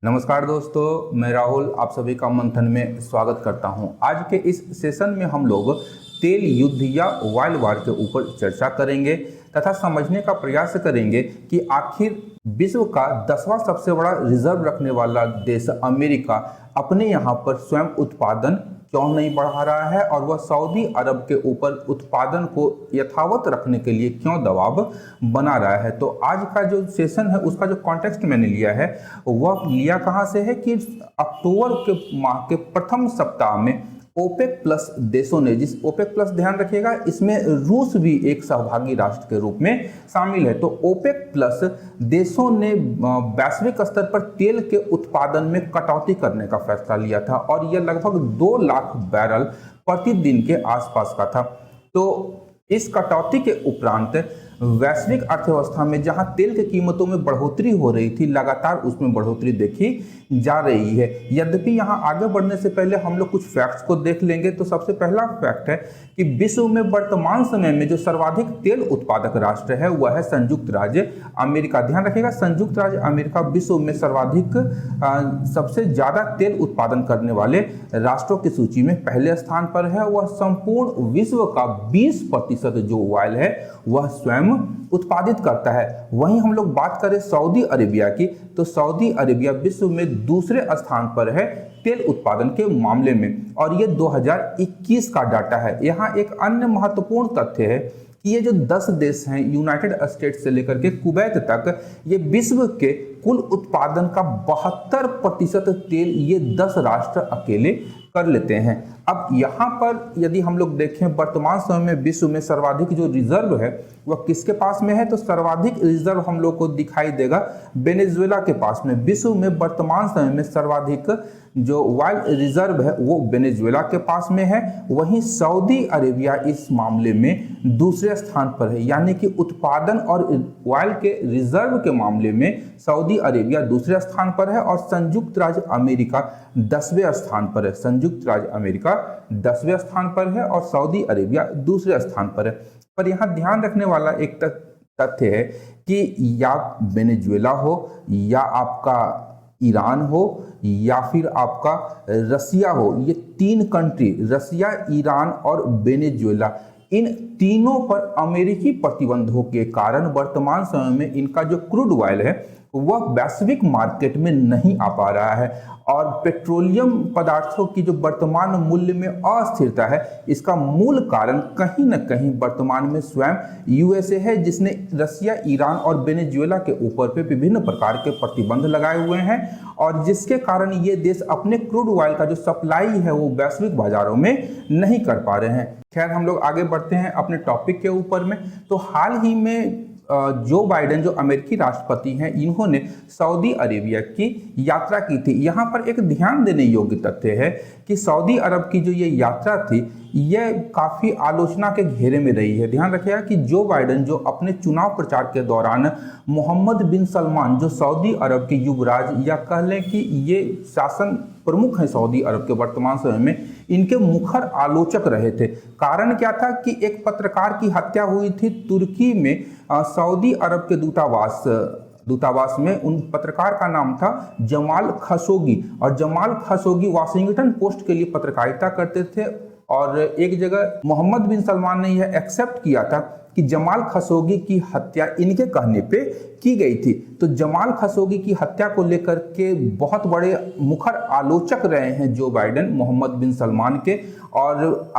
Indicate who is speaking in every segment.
Speaker 1: नमस्कार दोस्तों, मैं राहुल आप सभी का मंथन में स्वागत करता हूं। आज के इस सेशन में हम लोग तेल युद्ध या ऑयल वार के ऊपर चर्चा करेंगे तथा समझने का प्रयास करेंगे कि आखिर विश्व का 10वां सबसे बड़ा रिजर्व रखने वाला देश अमेरिका अपने यहाँ पर स्वयं उत्पादन क्यों नहीं बढ़ा रहा है और वह सऊदी अरब के ऊपर उत्पादन को यथावत रखने के लिए क्यों दबाव बना रहा है। तो आज का जो सेशन है उसका जो कॉन्टेक्स्ट मैंने लिया है वह लिया कहाँ से है कि अक्टूबर के माह के प्रथम सप्ताह में ओपेक प्लस देशों ने, जिस ओपेक प्लस ध्यान रखिएगा इसमें रूस भी एक सहभागी राष्ट्र के रूप में शामिल है, तो ओपेक प्लस देशों ने वैश्विक स्तर पर तेल के उत्पादन में कटौती करने का फैसला लिया था और यह लगभग 2 लाख बैरल प्रतिदिन के आसपास का था। तो इस कटौती के उपरांत वैश्विक अर्थव्यवस्था में जहां तेल की कीमतों में बढ़ोतरी हो रही थी, लगातार उसमें बढ़ोतरी देखी जा रही है। यद्यपि यहां आगे बढ़ने से पहले हम लोग कुछ फैक्ट्स को देख लेंगे। तो सबसे पहला फैक्ट है कि विश्व में वर्तमान समय में जो सर्वाधिक तेल उत्पादक राष्ट्र है वह है संयुक्त राज्य अमेरिका। ध्यान रखिएगा, संयुक्त राज्य अमेरिका विश्व में सर्वाधिक सबसे ज्यादा तेल उत्पादन करने वाले राष्ट्रों की सूची में पहले स्थान पर है। वह संपूर्ण विश्व का 20% जो ऑयल है वह स्वयं उत्पादित करता है। वहीं हम लोग बात करें सऊदी अरेबिया की, तो सऊदी अरेबिया विश्व में दूसरे स्थान पर है तेल उत्पादन के मामले में और ये 2021 का डाटा है। यहाँ एक अन्य महत्वपूर्ण तथ्य है कि ये जो 10 देश हैं, यूनाइटेड स्टेट्स से लेकर के कुवैत तक, ये विश्व के कुल उत्पादन का 72% तेल ये 10 राष्ट्र अकेले कर लेते हैं। अब यहाँ पर यदि हम लोग देखें वर्तमान समय में विश्व में सर्वाधिक जो रिजर्व है वह किसके पास में है, तो सर्वाधिक रिजर्व हम लोग को दिखाई देगा वेनेजुएला के पास में। विश्व में वर्तमान समय में सर्वाधिक जो ऑयल रिजर्व है वो वेनेजुएला के पास में है। वहीं सऊदी अरेबिया इस मामले में दूसरे स्थान पर है, यानी कि उत्पादन और ऑयल के रिजर्व के मामले में सऊदी अरेबिया दूसरे स्थान पर है और संयुक्त राज्य अमेरिका 10वें स्थान पर है। संयुक्त राज्य अमेरिका 10वें स्थान पर है और सऊदी अरेबिया दूसरे स्थान पर है। पर यहाँ ध्यान रखने वाला एक तथ्य है कि या वेनेजुएला हो या आपका ईरान हो या फिर आपका रसिया हो, ये 3 कंट्री रसिया, ईरान और वेनेजुएला, इन तीनों पर अमेरिकी प्रतिबंधों के कारण वर्तमान समय में इनका जो क्रूड ऑयल है वह वैश्विक मार्केट में नहीं आ पा रहा है और पेट्रोलियम पदार्थों की जो वर्तमान मूल्य में अस्थिरता है इसका मूल कारण कहीं न कहीं वर्तमान में स्वयं यूएसए है, जिसने रसिया, ईरान और वेनेजुएला के ऊपर पे विभिन्न प्रकार के प्रतिबंध लगाए हुए हैं और जिसके कारण ये देश अपने क्रूड ऑयल का जो सप्लाई है वो वैश्विक बाजारों में नहीं कर पा रहे हैं। खैर, हम लोग आगे बढ़ते हैं अपने टॉपिक के ऊपर में। तो हाल ही में जो बाइडेन जो अमेरिकी राष्ट्रपति हैं, इन्होंने सऊदी अरेबिया की यात्रा की थी। यहाँ पर एक ध्यान देने योग्य तथ्य है कि सऊदी अरब की जो ये यात्रा थी यह काफ़ी आलोचना के घेरे में रही है। ध्यान रखिएगा कि जो बाइडेन जो अपने चुनाव प्रचार के दौरान मोहम्मद बिन सलमान जो सऊदी अरब के युवराज या कह लें कि ये शासन प्रमुख हैं सऊदी अरब के वर्तमान समय में, इनके मुखर आलोचक रहे थे। कारण क्या था कि एक पत्रकार की हत्या हुई थी तुर्की में, सऊदी अरब के दूतावास में। उन पत्रकार का नाम था जमाल खशोगी और जमाल खशोगी वाशिंगटन पोस्ट के लिए पत्रकारिता करते थे और एक जगह मोहम्मद बिन सलमान ने यह एक्सेप्ट किया था कि जमाल खशोगी की हत्या इनके कहने पे की गई थी। तो जमाल खशोगी की हत्या को लेकर के बहुत बड़े मुखर आलोचक रहे हैं जो बाइडेन मोहम्मद बिन सलमान के, और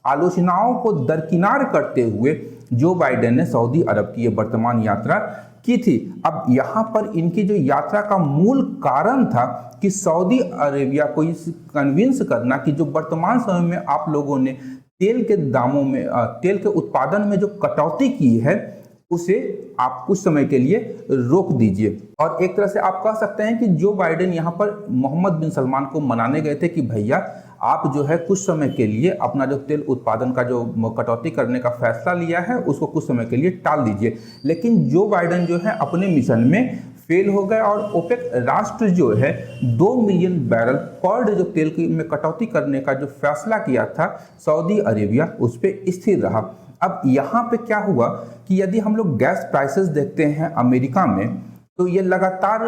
Speaker 1: आलोचनाओं को दरकिनार करते हुए जो बाइडेन ने सऊदी अरब की ये वर्तमान यात्रा की थी। अब यहाँ पर इनकी जो यात्रा का मूल कारण था कि सऊदी अरेबिया को इस कन्विंस करना कि जो वर्तमान समय में आप लोगों ने तेल के दामों में, तेल के उत्पादन में जो कटौती की है उसे आप कुछ समय के लिए रोक दीजिए। और एक तरह से आप कह सकते हैं कि जो बाइडेन यहाँ पर मोहम्मद बिन सलमान को मनाने गए थे कि भैया आप जो है कुछ समय के लिए अपना जो तेल उत्पादन का जो कटौती करने का फैसला लिया है उसको कुछ समय के लिए टाल दीजिए। लेकिन जो बाइडेन जो है अपने मिशन में फेल हो गए और ओपेक राष्ट्र जो है 2 मिलियन बैरल पर डे जो तेल की में कटौती करने का जो फैसला किया था सऊदी अरेबिया उस पर स्थिर रहा। अब यहाँ पे क्या हुआ कि यदि हम लोग गैस प्राइसेस देखते हैं अमेरिका में, तो ये लगातार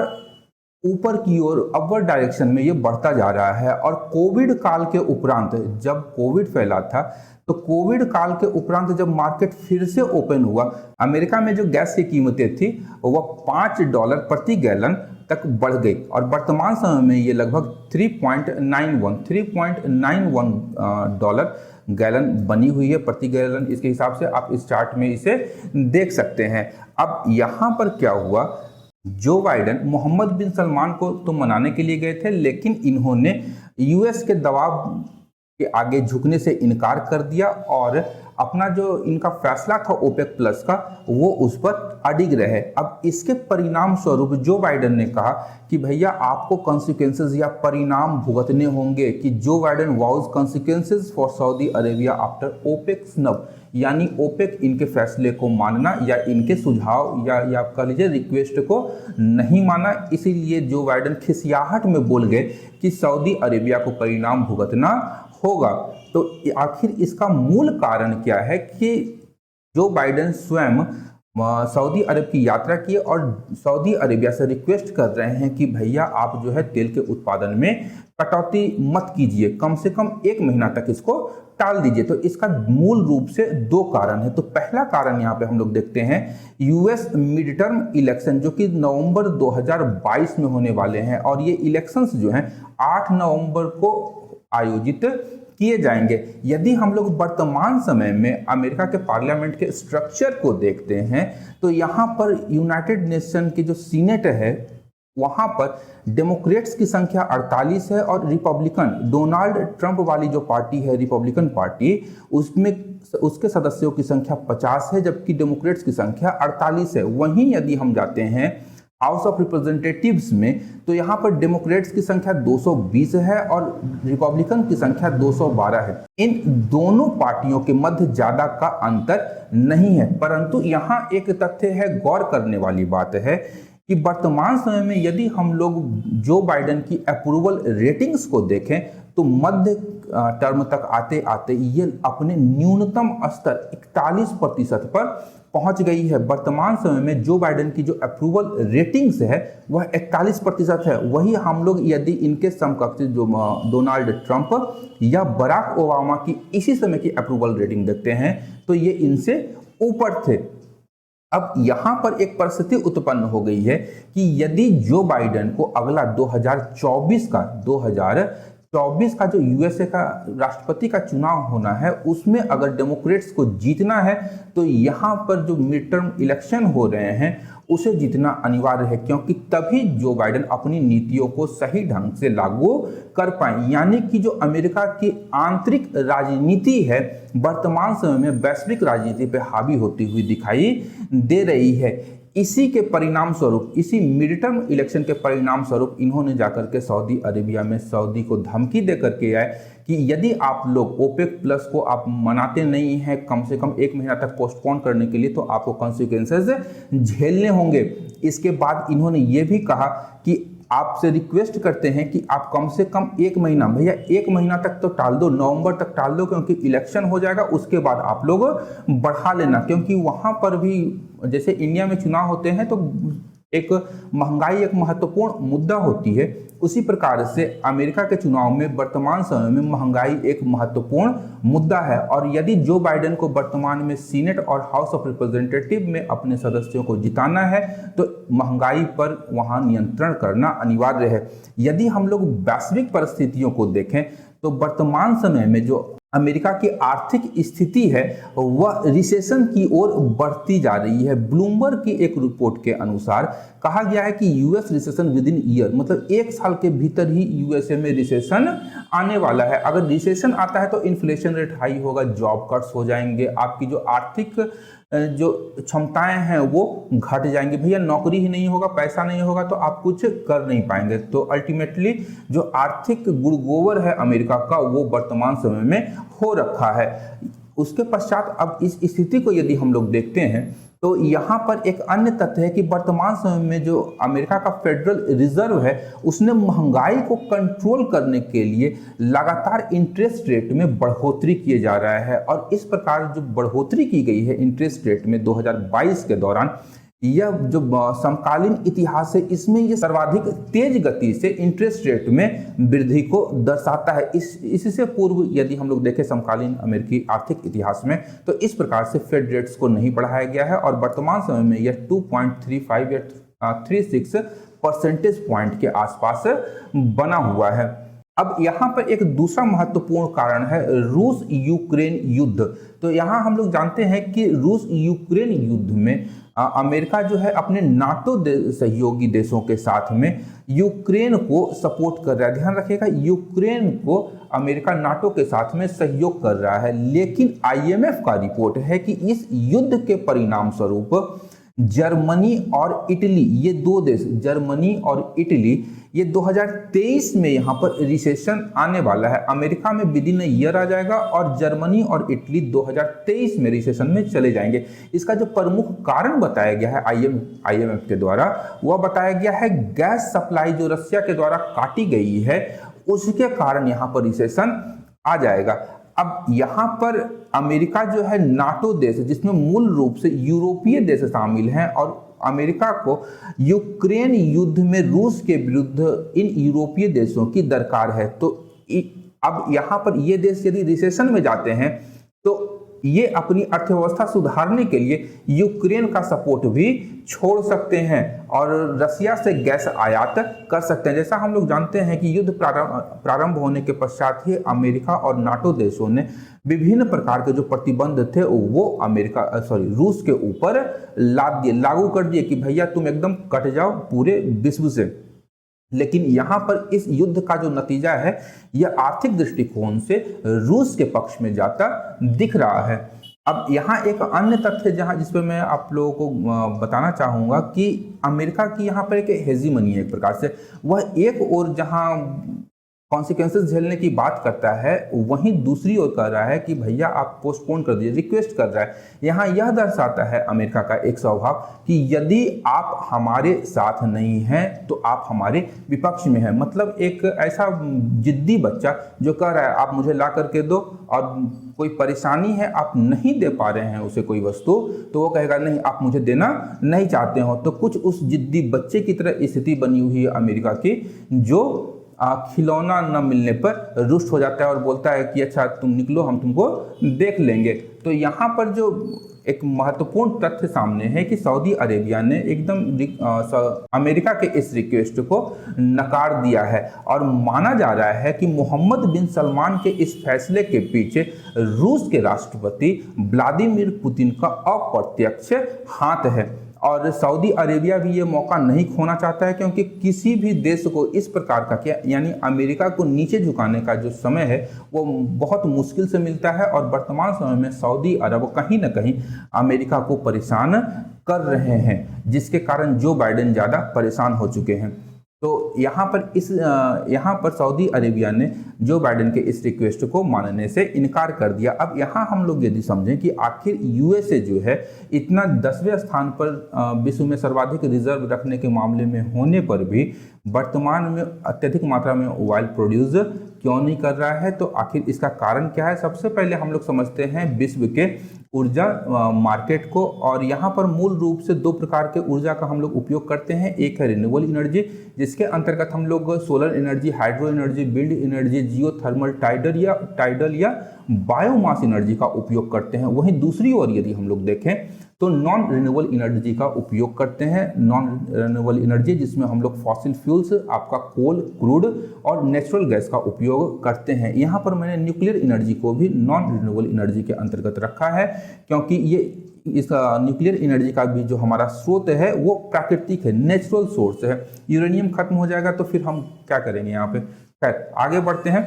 Speaker 1: ऊपर की ओर अपवर्ड डायरेक्शन में ये बढ़ता जा रहा है। और कोविड काल के उपरांत, जब कोविड फैला था, तो कोविड काल के उपरांत जब मार्केट फिर से ओपन हुआ, अमेरिका में जो गैस की कीमतें थी वह $5 प्रति गैलन तक बढ़ गई और वर्तमान समय में ये लगभग 3.91 डॉलर गैलन बनी हुई है प्रति गैलन। इसके हिसाब से आप इस चार्ट में इसे देख सकते हैं। अब यहाँ पर क्या हुआ, जो बाइडेन मोहम्मद बिन सलमान को तो मनाने के लिए गए थे, लेकिन इन्होंने यूएस के दबाव के आगे झुकने से इनकार कर दिया और अपना जो इनका फैसला था ओपेक प्लस का, वो उस पर अडिग रहे। अब इसके परिणाम स्वरूप जो बाइडेन ने कहा कि भैया आपको कॉन्सिक्वेंसेस या परिणाम भुगतने होंगे, कि जो Biden vows consequences for Saudi Arabia after OPEC snub, यानी ओपेक इनके फैसले को मानना या इनके सुझाव या आप कह लीजिए रिक्वेस्ट को नहीं माना। इसीलिए जो बाइडेन खिसियाहट में बोल गए कि सऊदी अरेबिया को परिणाम भुगतना होगा। तो आखिर इसका मूल कारण क्या है कि जो बाइडेन स्वयं सऊदी अरब की यात्रा की और सऊदी अरेबिया से रिक्वेस्ट कर रहे हैं कि भैया आप जो है तेल के उत्पादन में कटौती मत कीजिए, कम से कम 1 महीना तक इसको टाल दीजिए। तो इसका मूल रूप से 2 कारण है। तो पहला कारण यहाँ पे हम लोग देखते हैं यूएस मिड टर्म इलेक्शन, जो कि नवंबर 2022 में होने वाले हैं और ये इलेक्शंस जो हैं 8 नवंबर को आयोजित किए जाएंगे। यदि हम लोग वर्तमान समय में अमेरिका के पार्लियामेंट के स्ट्रक्चर को देखते हैं तो यहाँ पर यूनाइटेड नेशन की जो सीनेट है वहाँ पर डेमोक्रेट्स की संख्या 48 है और रिपब्लिकन, डोनाल्ड ट्रंप वाली जो पार्टी है रिपब्लिकन पार्टी, उसमें उसके सदस्यों की संख्या 50 है, जबकि डेमोक्रेट्स की संख्या 48 है। वहीं यदि हम जाते हैं हाउस ऑफ रिप्रेजेंटेटिव्स में तो यहाँ पर डेमोक्रेट्स की संख्या 220 है और रिपब्लिकन की संख्या 212 है। इन दोनों पार्टियों के मध्य ज्यादा का अंतर नहीं है, परंतु यहाँ एक तथ्य है, गौर करने वाली बात है कि वर्तमान समय में यदि हम लोग जो बाइडेन की अप्रूवल रेटिंग्स को देखें तो मध्य टर्म तक आते आते ये अपने न्यूनतम स्तर 41% पर पहुंच गई है। वर्तमान समय में जो बाइडेन की जो अप्रूवल रेटिंग्स है वह 41% है। वही हम लोग यदि इनके समकक्ष जो डोनाल्ड ट्रंप या बराक ओबामा की इसी समय की अप्रूवल रेटिंग देखते हैं तो ये इनसे ऊपर थे। अब यहां पर एक परिस्थिति उत्पन्न हो गई है कि यदि जो बाइडेन को अगला 2024 का जो यूएसए का राष्ट्रपति का चुनाव होना है उसमें अगर डेमोक्रेट्स को जीतना है तो यहाँ पर जो मिड टर्म इलेक्शन हो रहे हैं उसे जीतना अनिवार्य है, क्योंकि तभी जो बाइडेन अपनी नीतियों को सही ढंग से लागू कर पाए। यानी कि जो अमेरिका की आंतरिक राजनीति है वर्तमान समय में वैश्विक राजनीति पे हावी होती हुई दिखाई दे रही है। इसी के परिणाम स्वरूप, इसी मिड टर्म इलेक्शन के परिणाम स्वरूप इन्होंने जाकर के सऊदी अरेबिया में सऊदी को धमकी दे करके आए कि यदि आप लोग ओपेक प्लस को आप मनाते नहीं हैं कम से कम 1 महीना तक पोस्टपोन करने के लिए तो आपको कॉन्सिक्वेंसेस झेलने होंगे। इसके बाद इन्होंने ये भी कहा कि आपसे रिक्वेस्ट करते हैं कि आप कम से कम 1 महीना, भैया 1 महीना तक तो टाल दो, नवंबर तक टाल दो, क्योंकि इलेक्शन हो जाएगा उसके बाद आप लोग बढ़ा लेना। क्योंकि वहां पर भी जैसे इंडिया में चुनाव होते हैं तो एक महंगाई एक महत्वपूर्ण मुद्दा होती है, उसी प्रकार से अमेरिका के चुनाव में वर्तमान समय में महंगाई एक महत्वपूर्ण मुद्दा है। और यदि जो बाइडेन को वर्तमान में सीनेट और हाउस ऑफ रिप्रेजेंटेटिव में अपने सदस्यों को जिताना है तो महंगाई पर वहां नियंत्रण करना अनिवार्य है। यदि हम लोग वैश्विक परिस्थितियों को देखें तो वर्तमान समय में जो अमेरिका की आर्थिक स्थिति है वह रिसेशन की ओर बढ़ती जा रही है। ब्लूमबर्ग की एक रिपोर्ट के अनुसार कहा गया है कि US recession with in year, मतलब 1 साल के भीतर ही यूएसए में रिसेशन आने वाला है। अगर रिसेशन आता है तो इन्फ्लेशन रेट हाई होगा, जॉब कट्स हो जाएंगे, आपकी जो आर्थिक जो क्षमताएं हैं वो घट जाएंगी। भैया नौकरी ही नहीं होगा, पैसा नहीं होगा तो आप कुछ कर नहीं पाएंगे। तो अल्टीमेटली जो आर्थिक गुड़गोबर है अमेरिका का वो वर्तमान समय में हो रखा है। उसके पश्चात अब इस स्थिति को यदि हम लोग देखते हैं तो यहाँ पर एक अन्य तथ्य है कि वर्तमान समय में जो अमेरिका का फेडरल रिजर्व है उसने महंगाई को कंट्रोल करने के लिए लगातार इंटरेस्ट रेट में बढ़ोतरी किए जा रहा है। और इस प्रकार जो बढ़ोतरी की गई है इंटरेस्ट रेट में 2022 के दौरान, यह जो समकालीन इतिहास है इसमें ये सर्वाधिक तेज गति से इंटरेस्ट रेट में वृद्धि को दर्शाता है। इससे पूर्व यदि हम लोग देखें समकालीन अमेरिकी आर्थिक इतिहास में, तो इस प्रकार से फेड रेट्स को नहीं बढ़ाया गया है और वर्तमान समय में यह 2.35 या 36 परसेंटेज पॉइंट के आसपास बना हुआ है। अब यहाँ पर एक दूसरा महत्वपूर्ण कारण है रूस यूक्रेन युद्ध। तो यहाँ हम लोग जानते हैं कि रूस यूक्रेन युद्ध में अमेरिका जो है अपने नाटो सहयोगी देशों के साथ में यूक्रेन को सपोर्ट कर रहा है। ध्यान रखिएगा, यूक्रेन को अमेरिका नाटो के साथ में सहयोग कर रहा है, लेकिन आईएमएफ का रिपोर्ट है कि इस युद्ध के परिणाम स्वरूप जर्मनी और इटली, ये दो देश जर्मनी और इटली, ये 2023 में यहाँ पर रिसेशन आने वाला है। अमेरिका में विद इन ईयर आ जाएगा और जर्मनी और इटली 2023 में रिसेशन में चले जाएंगे। इसका जो प्रमुख कारण बताया गया है आईएमएफ के द्वारा, वह बताया गया है गैस सप्लाई जो रशिया के द्वारा काटी गई है उसके कारण यहाँ पर रिसेशन आ जाएगा। अब यहाँ पर अमेरिका जो है नाटो देश, जिसमें मूल रूप से यूरोपीय देश शामिल हैं, और अमेरिका को यूक्रेन युद्ध में रूस के विरुद्ध इन यूरोपीय देशों की दरकार है। तो अब यहाँ पर ये देश यदि रिसेशन में जाते हैं तो ये अपनी अर्थव्यवस्था सुधारने के लिए यूक्रेन का सपोर्ट भी छोड़ सकते हैं और रशिया से गैस आयात कर सकते हैं। जैसा हम लोग जानते हैं कि युद्ध प्रारंभ होने के पश्चात ही अमेरिका और नाटो देशों ने विभिन्न प्रकार के जो प्रतिबंध थे वो रूस के ऊपर लागू कर दिए कि भैया तुम एकदम कट जाओ पूरे विश्व से। लेकिन यहाँ पर इस युद्ध का जो नतीजा है यह आर्थिक दृष्टिकोण से रूस के पक्ष में जाता दिख रहा है। अब यहाँ एक अन्य तथ्य जिस पर मैं आप लोगों को बताना चाहूँगा कि अमेरिका की यहाँ पर एक हेजीमनी है एक प्रकार से। वह एक और जहाँ कॉन्सिक्वेंसेस झेलने की बात करता है, वहीं दूसरी ओर कह रहा है कि भैया आप पोस्टपोन कर दीजिए, रिक्वेस्ट कर रहा है। यहाँ यह दर्शाता है अमेरिका का एक स्वभाव कि यदि आप हमारे साथ नहीं हैं तो आप हमारे विपक्ष में हैं। मतलब एक ऐसा जिद्दी बच्चा जो कह रहा है आप मुझे ला करके दो, और कोई परेशानी है आप नहीं दे पा रहे हैं उसे कोई वस्तु, तो वो कहेगा नहीं आप मुझे देना नहीं चाहते हो। तो कुछ उस जिद्दी बच्चे की तरह स्थिति बनी हुई है अमेरिका की, जो खिलौना न मिलने पर रुष्ट हो जाता है और बोलता है कि अच्छा तुम निकलो, हम तुमको देख लेंगे। तो यहाँ पर जो एक महत्वपूर्ण तथ्य सामने है कि सऊदी अरेबिया ने एकदम अमेरिका के इस रिक्वेस्ट को नकार दिया है और माना जा रहा है कि मोहम्मद बिन सलमान के इस फैसले के पीछे रूस के राष्ट्रपति व्लादिमीर पुतिन का अप्रत्यक्ष हाथ है। और सऊदी अरेबिया भी ये मौका नहीं खोना चाहता है, क्योंकि किसी भी देश को इस प्रकार का यानी अमेरिका को नीचे झुकाने का जो समय है वो बहुत मुश्किल से मिलता है। और वर्तमान समय में सऊदी अरब कहीं ना कहीं अमेरिका को परेशान कर रहे हैं, जिसके कारण जो बाइडेन ज़्यादा परेशान हो चुके हैं। तो यहाँ पर सऊदी अरेबिया ने जो बाइडेन के इस रिक्वेस्ट को मानने से इनकार कर दिया। अब यहाँ हम लोग यदि समझें कि आखिर यूएसए जो है इतना 10वें स्थान पर विश्व में सर्वाधिक रिजर्व रखने के मामले में होने पर भी वर्तमान में अत्यधिक मात्रा में ऑयल प्रोड्यूस क्यों नहीं कर रहा है, तो आखिर इसका कारण क्या है। सबसे पहले हम लोग समझते हैं विश्व के ऊर्जा मार्केट को, और यहाँ पर मूल रूप से दो प्रकार के ऊर्जा का हम लोग उपयोग करते हैं। एक है रिन्यूएबल एनर्जी, जिसके अंतर्गत हम लोग solar energy, hydro energy, wind energy, geothermal, tidal या बायोमास एनर्जी का उपयोग करते हैं। वहीं दूसरी ओर यदि हम लोग देखें तो नॉन रिन्यूएबल एनर्जी का उपयोग करते हैं। नॉन रिन्यूएबल एनर्जी जिसमें हम लोग फॉसिल फ्यूल्स, आपका कोल, क्रूड और नेचुरल गैस का उपयोग करते हैं। यहाँ पर मैंने न्यूक्लियर एनर्जी को भी नॉन रिन्यूएबल एनर्जी के अंतर्गत रखा है, क्योंकि ये इस न्यूक्लियर एनर्जी का भी जो हमारा स्रोत है वो प्राकृतिक है, नेचुरल सोर्स है। यूरेनियम खत्म हो जाएगा तो फिर हम क्या करेंगे यहाँ पे। खैर आगे बढ़ते हैं।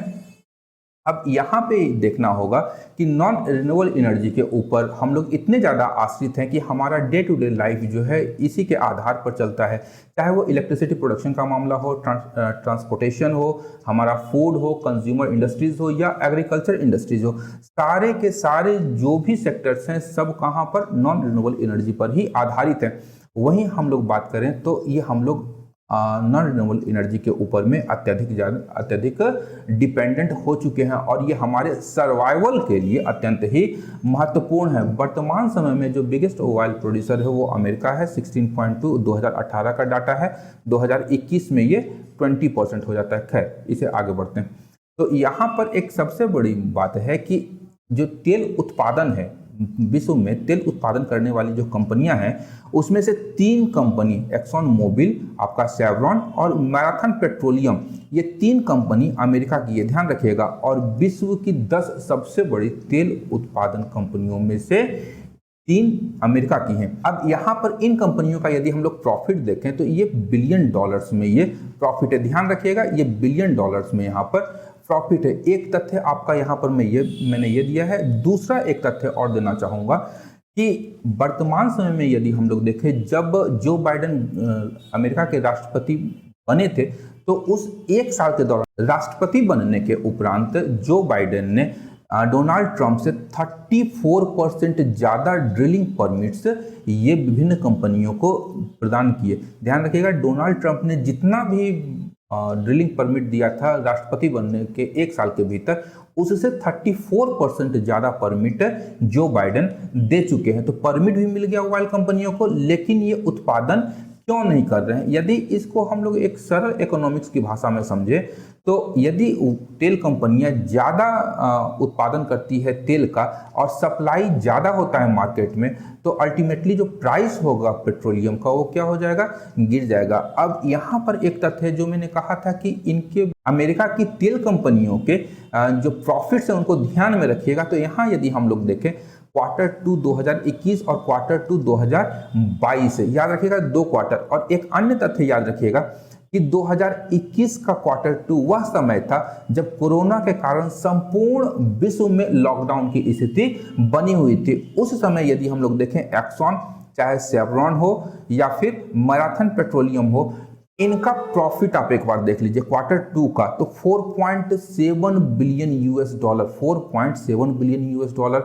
Speaker 1: अब यहाँ पे देखना होगा कि नॉन रिन्यूएबल एनर्जी के ऊपर हम लोग इतने ज़्यादा आश्रित हैं कि हमारा डे टू डे लाइफ जो है इसी के आधार पर चलता है। चाहे वो इलेक्ट्रिसिटी प्रोडक्शन का मामला हो, ट्रांसपोर्टेशन हो, हमारा फूड हो, कंज्यूमर इंडस्ट्रीज हो या एग्रीकल्चर इंडस्ट्रीज हो, सारे के सारे जो भी सेक्टर्स हैं सब कहाँ पर नॉन रिन्यूएबल एनर्जी पर ही आधारित हैं। वहीं हम लोग बात करें तो ये हम लोग नॉन रिन्यूएबल एनर्जी के ऊपर में अत्यधिक डिपेंडेंट हो चुके हैं और ये हमारे सर्वाइवल के लिए अत्यंत ही महत्वपूर्ण है। वर्तमान समय में जो बिगेस्ट ऑयल प्रोड्यूसर है वो अमेरिका है, 16.2 2018 का डाटा है। 2021 में ये 20% हो जाता है। खैर, इसे आगे बढ़ते हैं। तो यहाँ पर एक सबसे बड़ी बात है कि जो तेल उत्पादन है, विश्व में तेल उत्पादन करने वाली जो कंपनियां हैं उसमें से 3 कंपनी, एक्सॉन मोबिल, आपका शेवरॉन और मैराथन पेट्रोलियम, ये 3 कंपनी अमेरिका की, ये ध्यान रखिएगा, और विश्व की 10 सबसे बड़ी तेल उत्पादन कंपनियों में से 3 अमेरिका की हैं। अब यहाँ पर इन कंपनियों का यदि हम लोग प्रॉफिट देखें तो ये बिलियन डॉलर्स में ये प्रॉफिट है। ध्यान रखिएगा, ये बिलियन डॉलर्स में यहाँ पर प्रॉफिट है। एक तथ्य आपका यहाँ पर मैंने ये दिया है। दूसरा एक तथ्य और देना चाहूँगा कि वर्तमान समय में यदि हम लोग देखें, जब जो बाइडेन अमेरिका के राष्ट्रपति बने थे तो उस 1 साल के दौरान राष्ट्रपति बनने के उपरांत जो बाइडेन ने डोनाल्ड ट्रंप से 34% ज़्यादा ड्रिलिंग परमिट्स ये विभिन्न कंपनियों को प्रदान किए। ध्यान रखिएगा, डोनाल्ड ट्रंप ने जितना भी ड्रिलिंग परमिट दिया था राष्ट्रपति बनने के 1 साल के भीतर, उससे 34% ज़्यादा परमिट जो बाइडेन दे चुके हैं। तो परमिट भी मिल गया ऑयल कंपनियों को, लेकिन ये उत्पादन क्यों नहीं कर रहे हैं? यदि इसको हम लोग एक सरल इकोनॉमिक्स की भाषा में समझे तो यदि तेल कंपनियां ज़्यादा उत्पादन करती है तेल का और सप्लाई ज़्यादा होता है मार्केट में, तो अल्टीमेटली जो प्राइस होगा पेट्रोलियम का वो क्या हो जाएगा? गिर जाएगा। अब यहाँ पर एक तथ्य है जो मैंने कहा था कि इनके अमेरिका की तेल कंपनियों के जो प्रॉफिट्स हैं उनको ध्यान में रखिएगा। तो यहाँ यदि हम लोग देखें Q2 2021 और Q2 2022, याद रखिएगा 2 क्वार्टर। और एक अन्य तथ्य याद रखिएगा कि 2021 का Q2 वह समय था जब कोरोना के कारण संपूर्ण विश्व में लॉकडाउन की स्थिति बनी हुई थी। उस समय यदि हम लोग देखें एक्सॉन, चाहे शेवरॉन हो या फिर मैराथन पेट्रोलियम हो, इनका प्रॉफिट आप एक बार देख लीजिए Q2 का, तो 4.7 बिलियन $, 4.7 बिलियन $,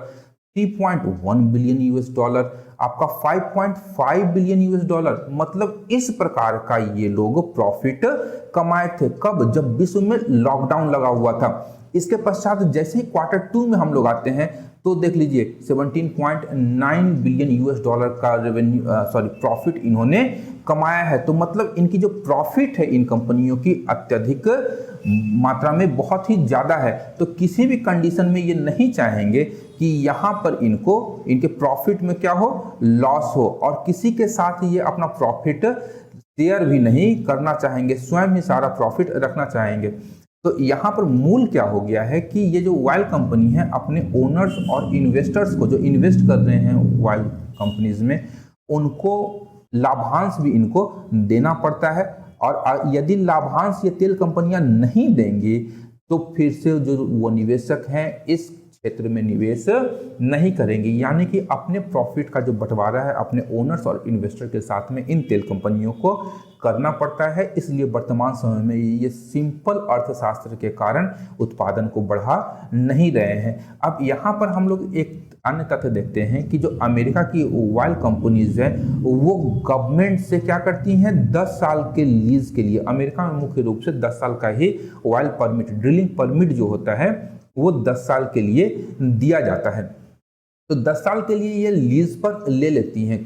Speaker 1: 3.1 बिलियन $, आपका 5.5 बिलियन $। मतलब इस प्रकार का ये लोग प्रॉफिट कमाए थे। कब? जब विश्व में लॉकडाउन लगा हुआ था। इसके पश्चात जैसे ही Q2 में हम लोग आते हैं तो देख लीजिए 17.9 बिलियन $, का प्रॉफिट इन्होंने कमाया है। तो मतलब इनकी जो प्रॉफिट है इन कंपनियों की अत्यधिक मात्रा में बहुत ही ज़्यादा है। तो किसी भी कंडीशन में ये नहीं चाहेंगे कि यहाँ पर इनके प्रॉफिट में क्या हो? लॉस हो। और किसी के साथ ये अपना प्रॉफिट शेयर भी नहीं करना चाहेंगे, स्वयं ही सारा प्रॉफिट रखना चाहेंगे। तो यहाँ पर मूल क्या हो गया है कि ये जो ऑयल कंपनी है अपने ओनर्स और इन्वेस्टर्स को, जो इन्वेस्ट कर रहे हैं ऑयल कंपनीज में, उनको लाभांश भी इनको देना पड़ता है। और यदि लाभांश ये तेल कंपनियां नहीं देंगी तो फिर से जो वो निवेशक हैं इस क्षेत्र में निवेश नहीं करेंगे। यानी कि अपने प्रॉफिट का जो बंटवारा है अपने ओनर्स और इन्वेस्टर के साथ में इन तेल कंपनियों को करना पड़ता है। इसलिए वर्तमान समय में ये सिंपल अर्थशास्त्र के कारण उत्पादन को बढ़ा नहीं रहे हैं। अब यहाँ पर हम लोग एक अन्य तथ्य देखते हैं कि जो अमेरिका की ऑयल कंपनीज है वो गवर्नमेंट से क्या करती हैं? 10 साल के लीज के लिए, अमेरिका में मुख्य रूप से 10 साल का ही ऑयल परमिट, ड्रिलिंग परमिट जो होता है वो 10 साल के लिए दिया जाता है। तो 10 साल के लिए ये लीज पर ले लेती हैं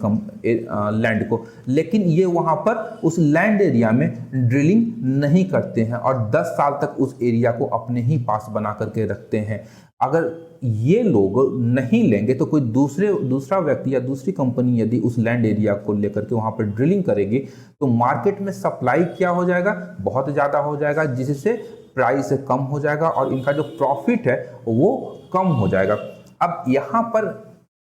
Speaker 1: लैंड को, लेकिन ये वहाँ पर उस लैंड एरिया में ड्रिलिंग नहीं करते हैं और 10 साल तक उस एरिया को अपने ही पास बना करके रखते हैं। अगर ये लोग नहीं लेंगे तो कोई दूसरा व्यक्ति या दूसरी कंपनी यदि उस लैंड एरिया को लेकर के वहाँ पर ड्रिलिंग करेगी तो मार्केट में सप्लाई क्या हो जाएगा? बहुत ज़्यादा हो जाएगा, जिससे प्राइस कम हो जाएगा और इनका जो प्रॉफिट है वो कम हो जाएगा। अब यहाँ पर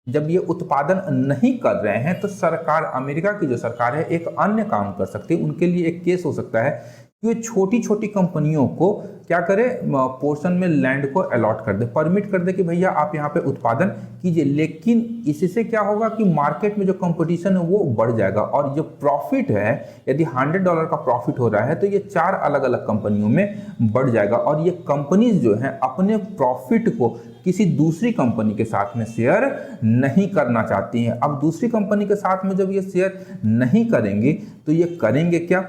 Speaker 1: जब ये उत्पादन नहीं कर रहे हैं तो सरकार, अमेरिका की जो सरकार है, एक अन्य काम कर सकती है। उनके लिए एक केस हो सकता है कि वे छोटी छोटी कंपनियों को क्या करे, पोर्शन में लैंड को अलॉट कर दे, परमिट कर दे कि भैया आप यहाँ पे उत्पादन कीजिए। लेकिन इससे क्या होगा कि मार्केट में जो कंपटीशन है वो बढ़ जाएगा और जो प्रॉफिट है, यदि $100 का प्रॉफिट हो रहा है तो ये 4 अलग अलग कंपनियों में बढ़ जाएगा और ये कंपनीज जो हैं अपने प्रॉफिट को किसी दूसरी कंपनी के साथ में शेयर नहीं करना चाहती हैं। अब दूसरी कंपनी के साथ में जब ये शेयर नहीं करेंगे तो ये करेंगे क्या?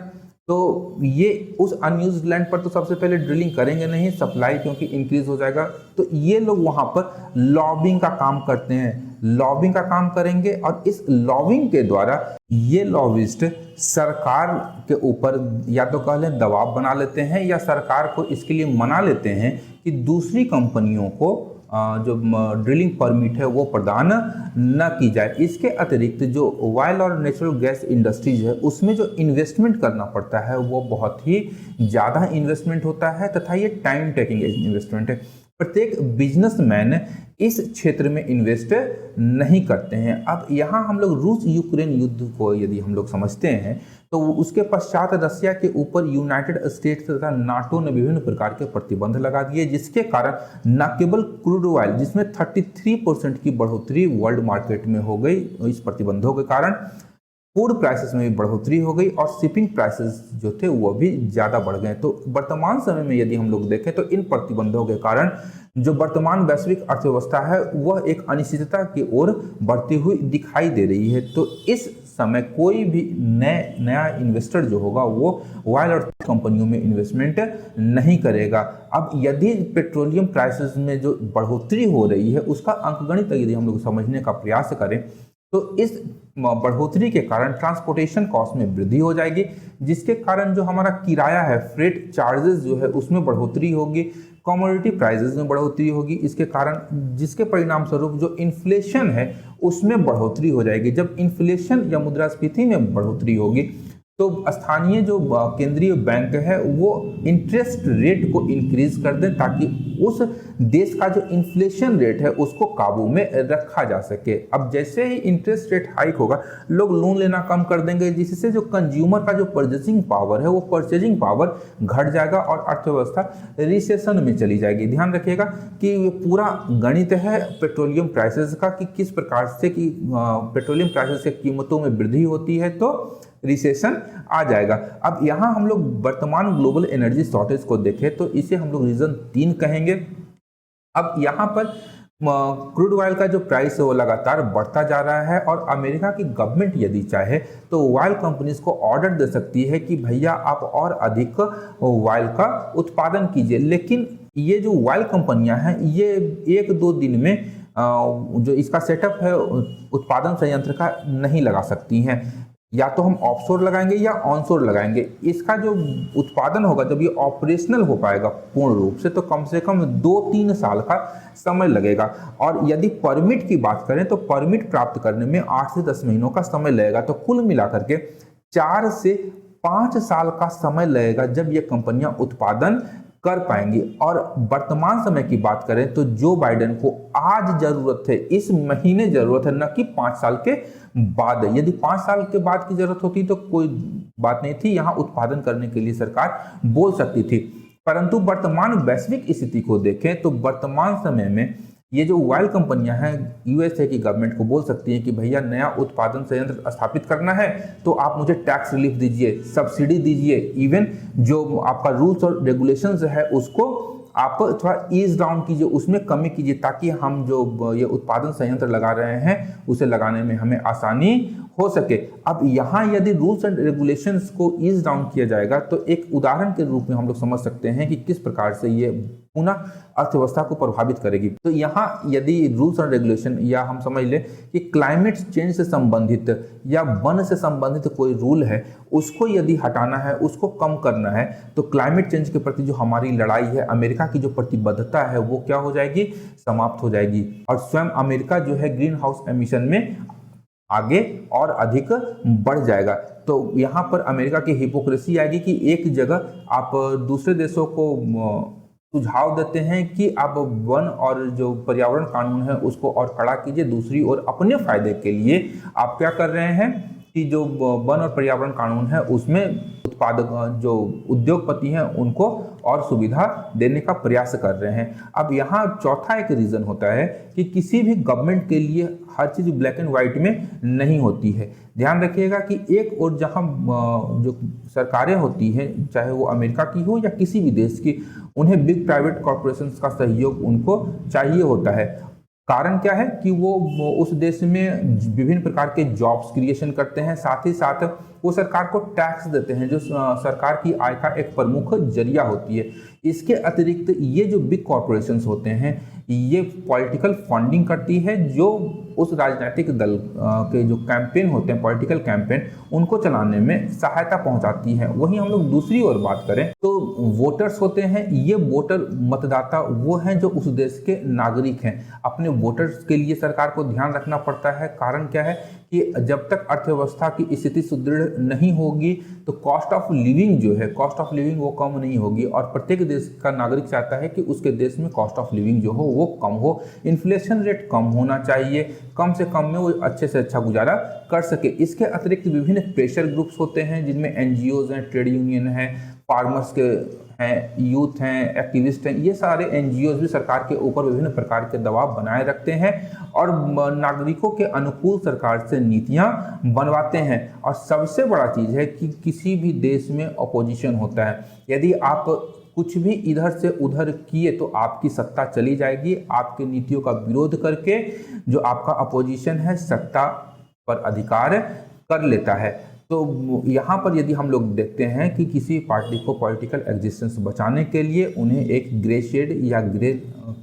Speaker 1: तो ये उस अनयूज्ड लैंड पर तो सबसे पहले ड्रिलिंग करेंगे नहीं, सप्लाई क्योंकि इंक्रीज हो जाएगा। तो ये लोग वहाँ पर लॉबिंग का काम करते हैं, लॉबिंग का काम करेंगे और इस लॉबिंग के द्वारा ये लॉबिस्ट सरकार के ऊपर या तो कह लें दबाव बना लेते हैं या सरकार को इसके लिए मना लेते हैं कि दूसरी कंपनियों को जो ड्रिलिंग परमिट है वो प्रदान न की जाए। इसके अतिरिक्त जो ऑयल और नेचुरल गैस इंडस्ट्रीज है उसमें जो इन्वेस्टमेंट करना पड़ता है वो बहुत ही ज़्यादा इन्वेस्टमेंट होता है तथा ये टाइम टेकिंग इन्वेस्टमेंट है। प्रत्येक बिजनेसमैन इस क्षेत्र में इन्वेस्ट नहीं करते हैं। अब यहाँ हम लोग रूस यूक्रेन युद्ध को यदि हम लोग समझते हैं तो उसके पश्चात रसिया के ऊपर यूनाइटेड स्टेट्स तथा नाटो ने विभिन्न प्रकार के प्रतिबंध लगा दिए, जिसके कारण न केवल क्रूड ऑयल जिसमें 33% की बढ़ोतरी वर्ल्ड मार्केट में हो गई, इस प्रतिबंधों के कारण फूड प्राइसेस में भी बढ़ोतरी हो गई और शिपिंग प्राइसेस जो थे वो भी ज़्यादा बढ़ गए। तो वर्तमान समय में यदि हम लोग देखें तो इन प्रतिबंधों के कारण जो वर्तमान वैश्विक अर्थव्यवस्था है वह एक अनिश्चितता की ओर बढ़ती हुई दिखाई दे रही है। तो इस समय कोई भी नया इन्वेस्टर जो होगा वो ऑयल और कंपनियों में इन्वेस्टमेंट नहीं करेगा। अब यदि पेट्रोलियम प्राइसेस में जो बढ़ोतरी हो रही है उसका अंकगणित यदि हम लोग समझने का प्रयास करें तो इस बढ़ोतरी के कारण ट्रांसपोर्टेशन कॉस्ट में वृद्धि हो जाएगी, जिसके कारण जो हमारा किराया है, फ्रेट चार्जेस जो है उसमें बढ़ोतरी होगी, कमोडिटी प्राइसेस में बढ़ोतरी होगी, इसके कारण जिसके परिणाम स्वरूप जो इन्फ्लेशन है उसमें बढ़ोतरी हो जाएगी। जब इन्फ्लेशन या मुद्रास्फीति में बढ़ोतरी होगी तो स्थानीय जो केंद्रीय बैंक है वो इंटरेस्ट रेट को इंक्रीज कर दें ताकि उस देश का जो इन्फ्लेशन रेट है उसको काबू में रखा जा सके। अब जैसे ही इंटरेस्ट रेट हाइक होगा लोग लोन लेना कम कर देंगे, जिससे जो कंज्यूमर का जो परचेजिंग पावर है वो परचेजिंग पावर घट जाएगा और अर्थव्यवस्था रिसेशन में चली जाएगी। ध्यान रखिएगा कि ये पूरा गणित है पेट्रोलियम प्राइसेस का कि किस प्रकार से कि पेट्रोलियम प्राइसेस की कीमतों में वृद्धि होती है तो रिसेशन आ जाएगा। अब यहाँ हम लोग वर्तमान ग्लोबल एनर्जी शॉर्टेज को देखें तो इसे हम लोग रीजन 3 कहेंगे। अब यहाँ पर क्रूड ऑयल का जो प्राइस है वो लगातार बढ़ता जा रहा है और अमेरिका की गवर्नमेंट यदि चाहे तो ऑयल कंपनीज को ऑर्डर दे सकती है कि भैया आप और अधिक ऑयल का उत्पादन कीजिए, लेकिन ये जो ऑयल कंपनियां हैं ये 1-2 दिन में जो इसका सेटअप है उत्पादन संयंत्र का नहीं लगा सकती हैं। या तो हम ऑफशोर लगाएंगे या ऑनशोर लगाएंगे। इसका जो उत्पादन होगा जब ये ऑपरेशनल हो पाएगा पूर्ण रूप से तो कम से कम 2-3 साल का समय लगेगा। और यदि परमिट की बात करें तो परमिट प्राप्त करने में 8 से 10 महीनों का समय लगेगा। तो कुल मिलाकर के 4 से 5 साल का समय लगेगा जब ये कंपनियां उत्पादन कर पाएंगी। और वर्तमान समय की बात करें तो जो बाइडेन को आज जरूरत है, इस महीने जरूरत है, न कि 5 साल के बाद। यदि 5 साल के बाद की जरूरत होती तो कोई बात नहीं थी, यहाँ उत्पादन करने के लिए सरकार बोल सकती थी। परंतु वर्तमान वैश्विक स्थिति को देखें तो वर्तमान समय में ये जो ऑयल कंपनियां हैं यूएसए की गवर्नमेंट को बोल सकती हैं कि भैया नया उत्पादन संयंत्र स्थापित करना है तो आप मुझे टैक्स रिलीफ दीजिए, सब्सिडी दीजिए, इवन जो आपका रूल्स और रेगुलेशंस है उसको आप थोड़ा ईज डाउन कीजिए, उसमें कमी कीजिए ताकि हम जो ये उत्पादन संयंत्र लगा रहे हैं उसे लगाने में हमें आसानी हो सके। अब यहाँ यदि रूल्स एंड रेगुलेशंस को ईज डाउन किया जाएगा तो एक उदाहरण के रूप में हम लोग समझ सकते हैं कि किस प्रकार से ये पुनः अर्थव्यवस्था को प्रभावित करेगी। तो यहाँ यदि रूल्स एंड रेगुलेशन या हम समझ लें कि क्लाइमेट चेंज से संबंधित या वन से संबंधित कोई रूल है उसको यदि हटाना है, उसको कम करना है तो क्लाइमेट चेंज के प्रति जो हमारी लड़ाई है, अमेरिका की जो प्रतिबद्धता है वो क्या हो जाएगी, समाप्त हो जाएगी। और स्वयं अमेरिका जो है ग्रीन हाउस एमिशन में आगे और अधिक बढ़ जाएगा। तो यहाँ पर अमेरिका की हिपोक्रेसी आएगी कि एक जगह आप दूसरे देशों को सुझाव देते हैं कि आप वन और जो पर्यावरण कानून है उसको और कड़ा कीजिए, दूसरी ओर अपने फायदे के लिए आप क्या कर रहे हैं कि जो वन और पर्यावरण कानून है उसमें उत्पादक जो उद्योगपति हैं उनको और सुविधा देने का प्रयास कर रहे हैं। अब यहाँ चौथा एक रीज़न होता है कि किसी भी गवर्नमेंट के लिए हर चीज़ ब्लैक एंड व्हाइट में नहीं होती है। ध्यान रखिएगा कि एक और जहाँ जो सरकारें होती हैं चाहे वो अमेरिका की हो या किसी भी देश की, उन्हें बिग प्राइवेट कॉरपोरेशंस का सहयोग उनको चाहिए होता है। कारण क्या है कि वो उस देश में विभिन्न प्रकार के जॉब्स क्रिएशन करते हैं, साथ ही साथ वो सरकार को टैक्स देते हैं जो सरकार की आय का एक प्रमुख जरिया होती है। इसके अतिरिक्त ये जो बिग कॉरपोरेशंस होते हैं ये पॉलिटिकल फंडिंग करती है, जो उस राजनीतिक दल के जो कैंपेन होते हैं, पॉलिटिकल कैंपेन, उनको चलाने में सहायता पहुंचाती है। वहीं हम लोग दूसरी ओर बात करें तो वोटर्स होते हैं, ये वोटर मतदाता वो हैं जो उस देश के नागरिक हैं। अपने वोटर्स के लिए सरकार को ध्यान रखना पड़ता है। कारण क्या है कि जब तक अर्थव्यवस्था की स्थिति सुदृढ़ नहीं होगी तो कॉस्ट ऑफ लिविंग जो है, कॉस्ट ऑफ लिविंग वो कम नहीं होगी, और प्रत्येक देश का नागरिक चाहता है कि उसके देश में कॉस्ट ऑफ लिविंग जो हो वो कम हो, इन्फ्लेशन रेट कम होना चाहिए, कम से कम में वो अच्छे से अच्छा गुजारा कर सके। इसके अतिरिक्त विभिन्न प्रेशर ग्रुप्स होते हैं जिनमें एनजीओज हैं, ट्रेड यूनियन है, फार्मर्स के हैं, यूथ हैं, एक्टिविस्ट हैं, ये सारे एनजीओज भी सरकार के ऊपर विभिन्न प्रकार के दबाव बनाए रखते हैं और नागरिकों के अनुकूल सरकार से नीतियां बनवाते हैं। और सबसे बड़ा चीज़ है कि किसी भी देश में अपोजिशन होता है, यदि आप कुछ भी इधर से उधर किए तो आपकी सत्ता चली जाएगी, आपके नीतियों का विरोध करके जो आपका अपोजिशन है सत्ता पर अधिकार कर लेता है। तो यहाँ पर यदि हम लोग देखते हैं कि किसी पार्टी को पॉलिटिकल एग्जिस्टेंस बचाने के लिए उन्हें एक ग्रे शेड या ग्रे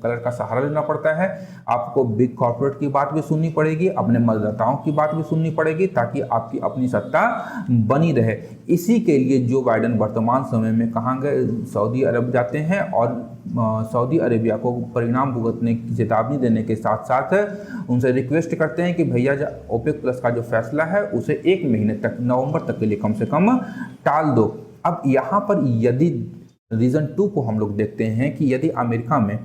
Speaker 1: कलर का सहारा लेना पड़ता है। आपको बिग कॉर्पोरेट की बात भी सुननी पड़ेगी, अपने मतदाताओं की बात भी सुननी पड़ेगी, ताकि आपकी अपनी सत्ता बनी रहे। इसी के लिए जो बाइडेन वर्तमान समय में कहाँ गए, सऊदी अरब जाते हैं और सऊदी अरेबिया को परिणाम भुगतने की चेतावनी देने के साथ साथ उनसे रिक्वेस्ट करते हैं कि भैया ओपेक प्लस का जो फैसला है उसे 1 महीने तक, नवंबर तक के लिए कम से कम टाल दो। अब यहाँ पर यदि रीज़न 2 को हम लोग देखते हैं कि यदि अमेरिका में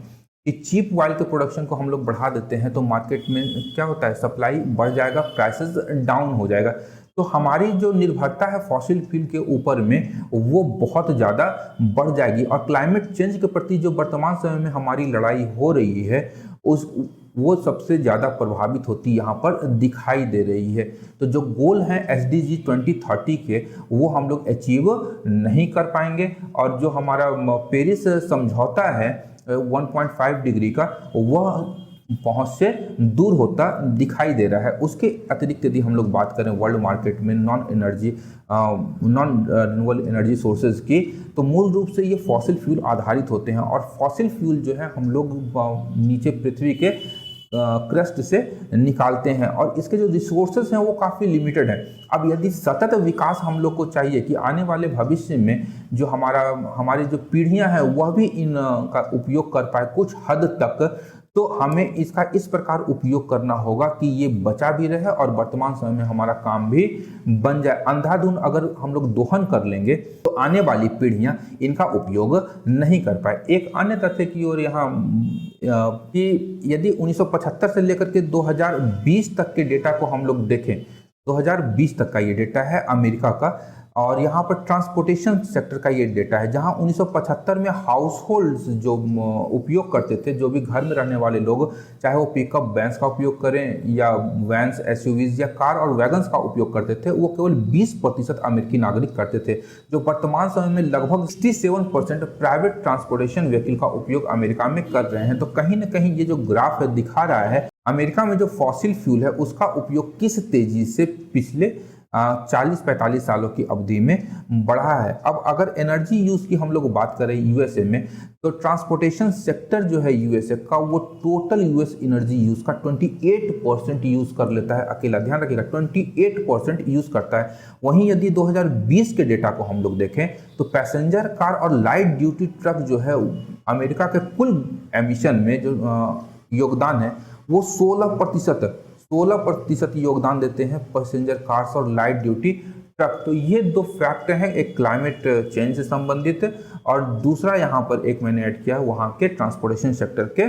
Speaker 1: कि चीप ऑयल के प्रोडक्शन को हम लोग बढ़ा देते हैं तो मार्केट में क्या होता है, सप्लाई बढ़ जाएगा, प्राइसेस डाउन हो जाएगा। तो हमारी जो निर्भरता है फॉसिल फ्यूल के ऊपर में वो बहुत ज़्यादा बढ़ जाएगी। और क्लाइमेट चेंज के प्रति जो वर्तमान समय में हमारी लड़ाई हो रही है वो सबसे ज़्यादा प्रभावित होती यहाँ पर दिखाई दे रही है। तो जो गोल हैं SDG 2030 के वो हम लोग अचीव नहीं कर पाएंगे, और जो हमारा पेरिस समझौता है 1.5 डिग्री का वह पहुंच से दूर होता दिखाई दे रहा है। उसके अतिरिक्त यदि हम लोग बात करें वर्ल्ड मार्केट में नॉन रिन्यूएबल एनर्जी सोर्सेज की, तो मूल रूप से ये फॉसिल फ्यूल आधारित होते हैं। और फॉसिल फ्यूल जो है हम लोग नीचे पृथ्वी के क्रस्ट से निकालते हैं और इसके जो रिसोर्सेज हैं वो काफ़ी लिमिटेड हैं। अब यदि सतत विकास हम लोग को चाहिए कि आने वाले भविष्य में जो हमारी जो पीढ़ियां हैं वह भी इनका उपयोग कर पाए कुछ हद तक, तो हमें इसका इस प्रकार उपयोग करना होगा कि ये बचा भी रहे और वर्तमान समय में हमारा काम भी बन जाए। अंधाधुंध अगर हम लोग दोहन कर लेंगे तो आने वाली पीढ़ियां इनका उपयोग नहीं कर पाए। एक अन्य तथ्य की ओर यहाँ कि यदि 1975 से लेकर के 2020 तक के डेटा को हम लोग देखें, 2020 तक का ये डेटा है अमेरिका का, और यहाँ पर ट्रांसपोर्टेशन सेक्टर का ये डेटा है, जहाँ 1975 में हाउस होल्ड्स जो उपयोग करते थे, जो भी घर में रहने वाले लोग, चाहे वो पिकअप वैन्स का उपयोग करें या वैन्स SUVs या कार और वैगन्स का उपयोग करते थे, वो केवल 20% अमेरिकी नागरिक करते थे। जो वर्तमान समय में लगभग 67% प्राइवेट ट्रांसपोर्टेशन व्हीकल का उपयोग अमेरिका में कर रहे हैं। तो कहीं ना कहीं ये जो ग्राफ है दिखा रहा है अमेरिका में जो फॉसिल फ्यूल है उसका उपयोग किस तेजी से पिछले 40-45 सालों की अवधि में बढ़ा है। अब अगर एनर्जी यूज़ की हम लोग बात करें यूएसए में, तो ट्रांसपोर्टेशन सेक्टर जो है यूएसए का वो टोटल यूएस एनर्जी यूज़ का 28% यूज़ कर लेता है अकेला। ध्यान रखिएगा 28% यूज़ करता है। वहीं यदि 2020 के डेटा को हम लोग देखें तो पैसेंजर कार और लाइट ड्यूटी ट्रक जो है अमेरिका के कुल एमिशन में जो योगदान है वो 16% योगदान देते हैं पैसेंजर कार्स और लाइट ड्यूटी ट्रक। तो ये दो फैक्ट हैं, एक क्लाइमेट चेंज से संबंधित और दूसरा यहाँ पर एक मैंने ऐड किया वहाँ के ट्रांसपोर्टेशन सेक्टर के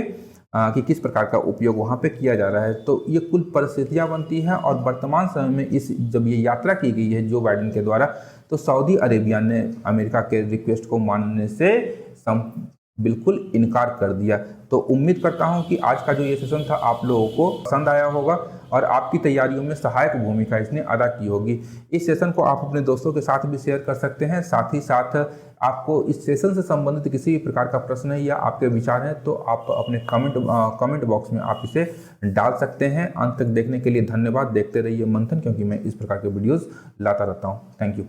Speaker 1: कि किस प्रकार का उपयोग वहाँ पे किया जा रहा है। तो ये कुल परिस्थितियाँ बनती हैं और वर्तमान समय में जब ये यात्रा की गई है जो बाइडेन के द्वारा, तो सऊदी अरेबिया ने अमेरिका के रिक्वेस्ट को मानने से बिल्कुल इनकार कर दिया। तो उम्मीद करता हूं कि आज का जो ये सेशन था आप लोगों को पसंद आया होगा और आपकी तैयारियों में सहायक भूमिका इसने अदा की होगी। इस सेशन को आप अपने दोस्तों के साथ भी शेयर कर सकते हैं। साथ ही साथ आपको इस सेशन से संबंधित किसी भी प्रकार का प्रश्न है या आपके विचार हैं तो आप अपने कमेंट बॉक्स में आप इसे डाल सकते हैं। अंत तक देखने के लिए धन्यवाद। देखते रहिए मंथन, क्योंकि मैं इस प्रकार के वीडियोज़ लाता रहता हूँ। Thank you.